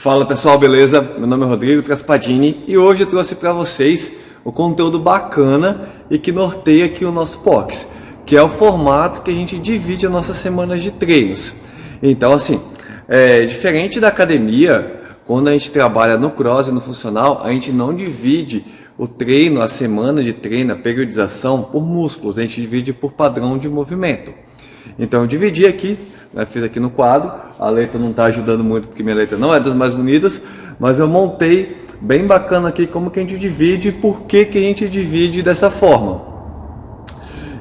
Fala pessoal, beleza? Meu nome é Rodrigo Traspadini e hoje eu trouxe para vocês o conteúdo bacana e que norteia aqui o nosso box, que é o formato que a gente divide as nossas semanas de treinos. Então assim, diferente da academia, quando a gente trabalha no cross e no funcional, a gente não divide o treino, a semana de treino, a periodização por músculos, a gente divide por padrão de movimento. Então eu dividi aqui, fiz aqui no quadro, a letra não está ajudando muito porque minha letra não é das mais bonitas, mas eu montei bem bacana aqui como que a gente divide e por que a gente divide dessa forma.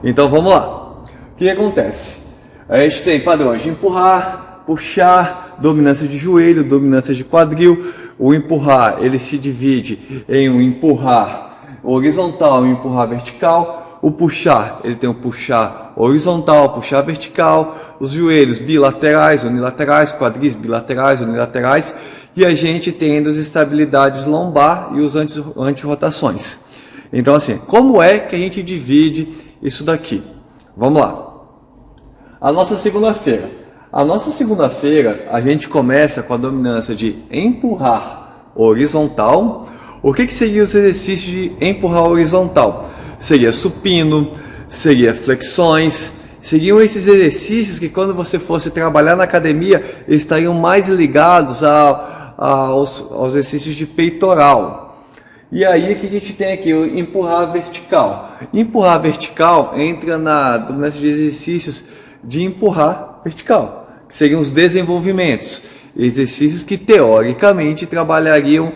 Então vamos lá. O que acontece? A gente tem padrões de empurrar, puxar, dominância de joelho, dominância de quadril. O empurrar, ele se divide em um empurrar horizontal e um empurrar vertical. O puxar, ele tem o puxar horizontal, puxar vertical, os joelhos bilaterais, unilaterais, quadris bilaterais, unilaterais, e a gente tem as estabilidades lombar e os anti-rotações. Então assim, como é que a gente divide isso daqui? Vamos lá. A nossa segunda-feira. A nossa segunda-feira, a gente começa com a dominância de empurrar horizontal. O que seria os exercícios de empurrar horizontal? Seria supino, seria flexões, seriam esses exercícios que quando você fosse trabalhar na academia, estariam mais ligados aos exercícios de peitoral. E aí o que a gente tem aqui? O empurrar vertical. Empurrar vertical entra na dominância de exercícios de empurrar vertical, que seriam os desenvolvimentos, exercícios que teoricamente trabalhariam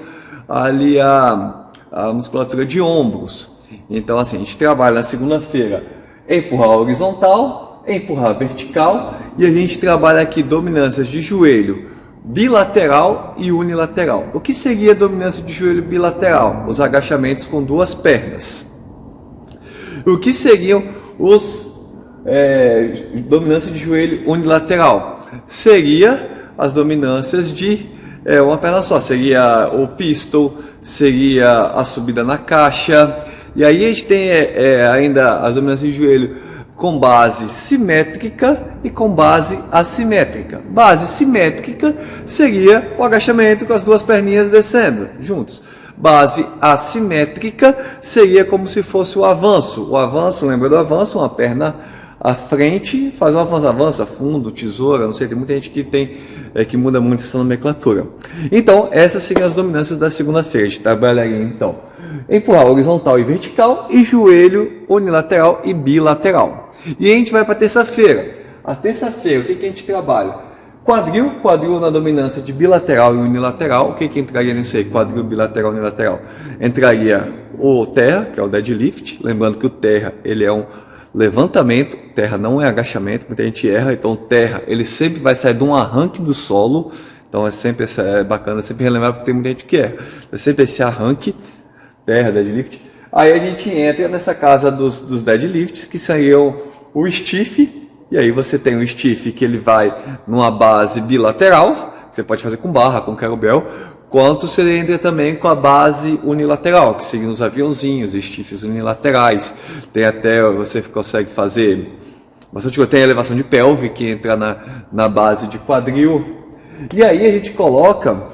ali a musculatura de ombros. Então assim, a gente trabalha na segunda-feira empurrar horizontal, empurrar vertical, e a gente trabalha aqui dominâncias de joelho bilateral e unilateral. O que seria dominância de joelho bilateral? Os agachamentos com duas pernas. O que seriam os dominância de joelho unilateral? Seria as dominâncias de uma perna só, seria o pistol, seria a subida na caixa. E aí a gente tem ainda as dominâncias de joelho com base simétrica e com base assimétrica. Base simétrica seria o agachamento com as duas perninhas descendo juntos. Base assimétrica seria como se fosse o avanço. O avanço, lembra do avanço? Uma perna à frente, faz um avança, fundo, tesoura, não sei, tem muita gente que que muda muito essa nomenclatura. Então, essas seriam as dominâncias da segunda-feira. A gente trabalharia então empurrar horizontal e vertical e joelho unilateral e bilateral. E a gente vai para terça-feira. A terça-feira, o que a gente trabalha? Quadril na dominância de bilateral e unilateral. O que entraria nisso aí? Quadril, bilateral e unilateral. Entraria o terra, que é o deadlift. Lembrando que o terra, ele é um levantamento. Terra não é agachamento, muita gente erra. Então terra, ele sempre vai sair de um arranque do solo. Então é bacana sempre relembrar, porque tem muita gente que erra. É sempre esse arranque, terra, deadlift. Aí a gente entra nessa casa dos deadlifts, que seriam o stiff. E aí você tem o stiff que ele vai numa base bilateral, que você pode fazer com barra, com kettlebell, quanto você entra também com a base unilateral, que seriam os aviãozinhos, stiffs unilaterais. Tem até, você consegue fazer, tem a elevação de pelve, que entra na base de quadril. E aí a gente coloca,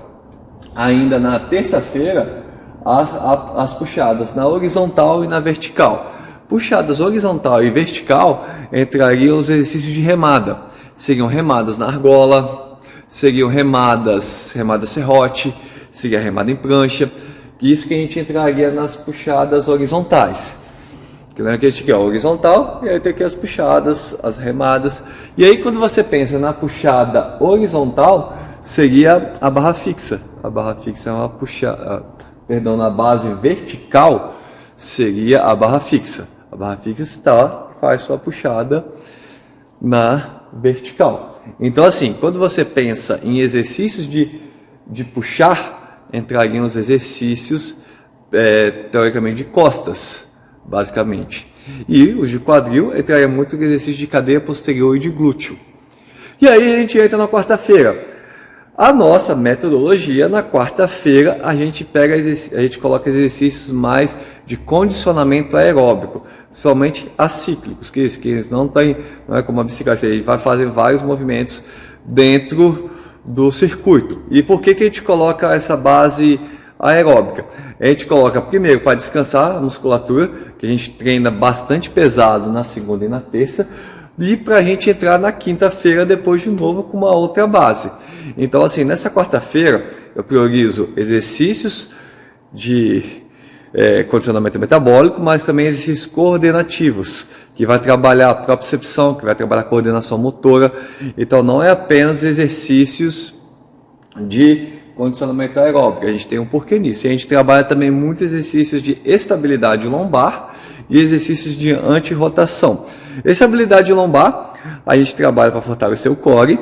ainda na terça-feira, as puxadas na horizontal e na vertical. Puxadas horizontal e vertical entrariam os exercícios de remada. Seriam remadas na argola, seriam remadas serrote, seria remada em prancha. Isso que a gente entraria nas puxadas horizontais. Que lembra que a gente quer horizontal e aí tem aqui as puxadas, as remadas. E aí quando você pensa na puxada horizontal, seria a barra fixa. A barra fixa é uma puxada, na base vertical seria a barra fixa. A barra fixa faz sua puxada na vertical. Então assim, quando você pensa em exercícios de puxar, entrariam os exercícios teoricamente de costas, basicamente. E os de quadril entraria muito o exercício de cadeia posterior e de glúteo. E aí a gente entra na quarta-feira. A nossa metodologia, na quarta-feira, a gente coloca exercícios mais de condicionamento aeróbico, somente acíclicos, que eles não é como a bicicleta, ele vai fazer vários movimentos dentro do circuito. E por que a gente coloca essa base aeróbica? A gente coloca primeiro para descansar a musculatura, que a gente treina bastante pesado na segunda e na terça, e para a gente entrar na quinta-feira depois de novo com uma outra base. Então assim, nessa quarta-feira eu priorizo exercícios de condicionamento metabólico, mas também exercícios coordenativos, que vai trabalhar a propriocepção, que vai trabalhar a coordenação motora. Então não é apenas exercícios de condicionamento aeróbico, a gente tem um porquê nisso. E a gente trabalha também muitos exercícios de estabilidade lombar e exercícios de anti-rotação. Estabilidade lombar, a gente trabalha para fortalecer o core,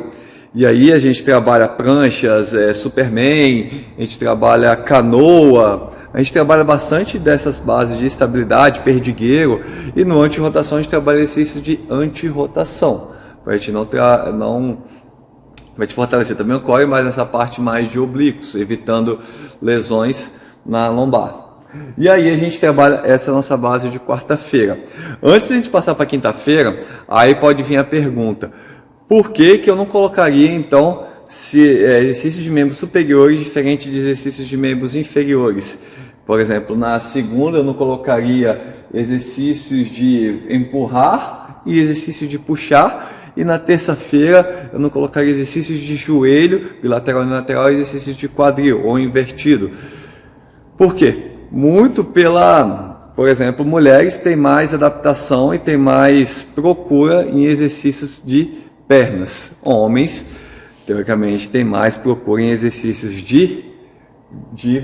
e aí a gente trabalha pranchas, Superman, a gente trabalha canoa, a gente trabalha bastante dessas bases de estabilidade, perdigueiro, e no anti-rotação a gente trabalha exercício de anti-rotação, para a gente não vai te fortalecer também o core, mas nessa parte mais de oblíquos, evitando lesões na lombar. E aí a gente trabalha essa nossa base de quarta-feira. Antes de a gente passar para quinta-feira, aí pode vir a pergunta: por que eu não colocaria então exercícios de membros superiores diferente de exercícios de membros inferiores? Por exemplo, na segunda eu não colocaria exercícios de empurrar e exercícios de puxar, e na terça-feira eu não colocaria exercícios de joelho, bilateral e lateral, e exercícios de quadril ou invertido. Por quê? Muito por exemplo, mulheres têm mais adaptação e têm mais procura em exercícios de pernas. Homens, teoricamente, têm mais procura em exercícios de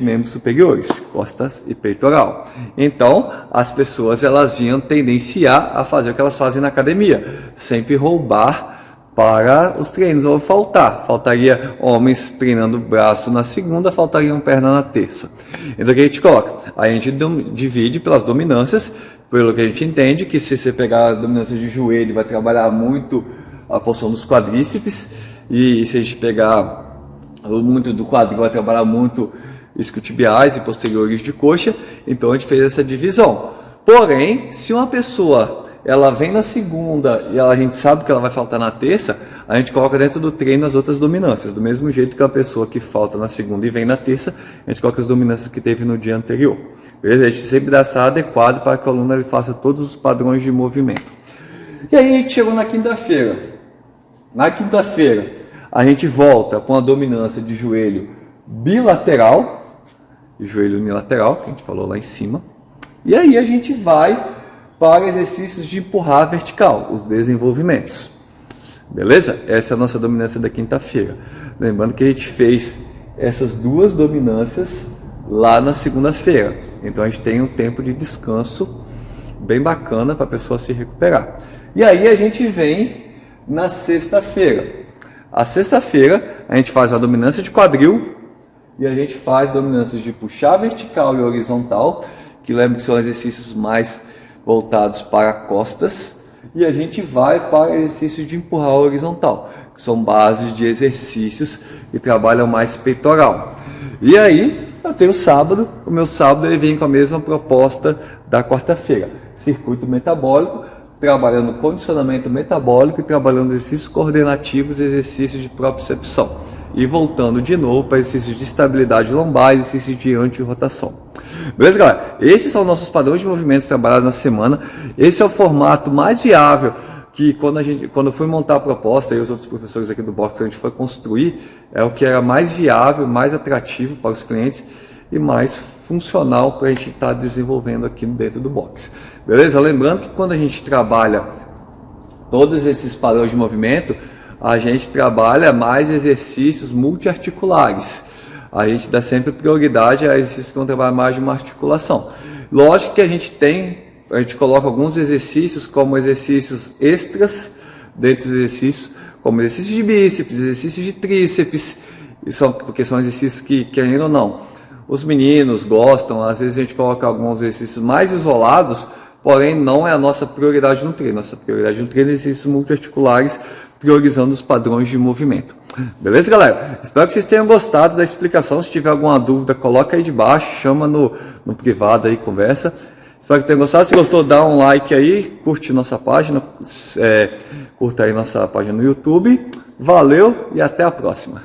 membros superiores, costas e peitoral. Então, as pessoas elas iam tendenciar a fazer o que elas fazem na academia, sempre roubar para os treinos, ou faltaria homens treinando braço na segunda, faltariam perna na terça. Então o que a gente coloca? A gente divide pelas dominâncias, pelo que a gente entende que se você pegar a dominância de joelho, vai trabalhar muito a porção dos quadríceps, e se a gente pegar muito do quadril, vai trabalhar muito isquiotibiais e posteriores de coxa. Então a gente fez essa divisão. Porém, se uma pessoa ela vem na segunda e a gente sabe que ela vai faltar na terça, a gente coloca dentro do treino as outras dominâncias. Do mesmo jeito que a pessoa que falta na segunda e vem na terça, a gente coloca as dominâncias que teve no dia anterior. Beleza? A gente sempre dá essa adequado para que o aluno ele faça todos os padrões de movimento. E aí a gente chegou na quinta-feira. Na quinta-feira, a gente volta com a dominância de joelho bilateral e joelho unilateral, que a gente falou lá em cima. E aí a gente vai para exercícios de empurrar vertical, os desenvolvimentos. Beleza? Essa é a nossa dominância da quinta-feira. Lembrando que a gente fez essas duas dominâncias lá na segunda-feira. Então a gente tem um tempo de descanso bem bacana para a pessoa se recuperar. E aí a gente vem na sexta-feira. A sexta-feira a gente faz a dominância de quadril e a gente faz dominâncias de puxar vertical e horizontal, que lembra que são exercícios mais voltados para costas, e a gente vai para exercícios de empurrar horizontal, que são bases de exercícios que trabalham mais peitoral. E aí eu tenho o sábado, o meu sábado ele vem com a mesma proposta da quarta-feira, circuito metabólico, trabalhando condicionamento metabólico e trabalhando exercícios coordenativos e exercícios de propriocepção. E voltando de novo para exercícios de estabilidade lombar e exercícios de anti-rotação. Beleza, galera? Esses são nossos padrões de movimentos trabalhados na semana. Esse é o formato mais viável que quando eu fui montar a proposta, e os outros professores aqui do box, a gente foi construir, é o que era mais viável, mais atrativo para os clientes e mais funcional para a gente estar desenvolvendo aqui dentro do box. Beleza? Lembrando que quando a gente trabalha todos esses padrões de movimento, a gente trabalha mais exercícios multiarticulares. A gente dá sempre prioridade a exercícios que vão trabalhar mais de uma articulação. Lógico que a gente coloca alguns exercícios como exercícios extras dentro dos exercícios, como exercícios de bíceps, exercícios de tríceps, porque são exercícios que, querendo ou não, os meninos gostam. Às vezes a gente coloca alguns exercícios mais isolados, porém não é a nossa prioridade no treino. Nossa prioridade no treino é exercícios multiarticulares, priorizando os padrões de movimento. Beleza, galera? Espero que vocês tenham gostado da explicação. Se tiver alguma dúvida, coloca aí de baixo, chama no privado aí, conversa. Espero que tenham gostado. Se gostou, dá um like aí, curte nossa página, curta aí nossa página no YouTube. Valeu e até a próxima.